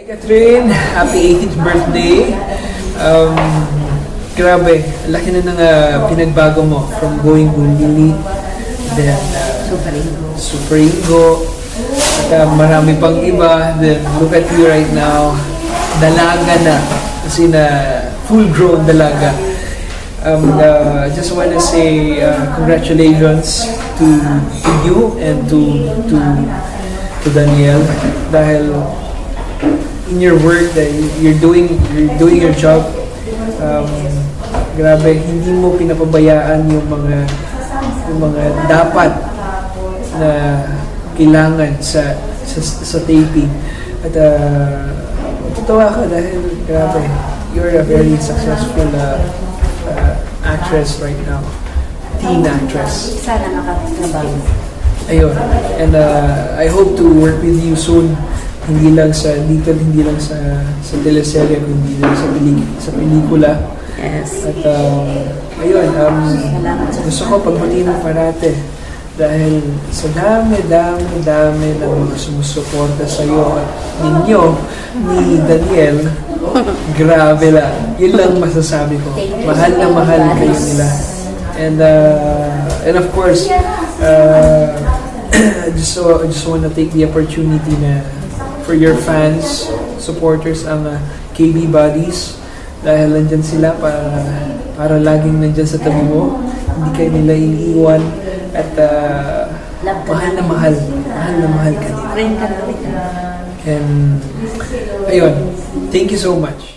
Hi Catherine, happy 18th birthday. Grabe, laki na ng pinagbago mo from going Bulili, then Super Ingo, at marami pang iba. Then look at you right now, dalaga na, kasi na full-grown dalaga. Just want to say congratulations to you and to Daniel, dahil in your work that you're doing your job. Grabe, hindi mo pinapabayaan yung mga dapat na kailangan sa taping. At tutuwa ako dahil grabe, you're a very successful actress right now, teen actress. Sana makakatrabaho. Ayun, and I hope to work with you soon. Hindi lang sa teleserye, kundi lang sa pelikula. Yes. At ayun, gusto ko pagbutihin mo parate dahil sa dami ng mga sumusuporta sa iyo at ninyo ni Daniel. Grabe lang. Yun lang masasabi ko. Mahal na mahal kayo nila. And of course, I just want to take the opportunity na for your fans, supporters, ang KB Buddies, dahil nandyan sila para laging nandyan sa tabi mo, hindi kayo nila iniiwan, at mahal na mahal ka nila. And ayun, thank you so much.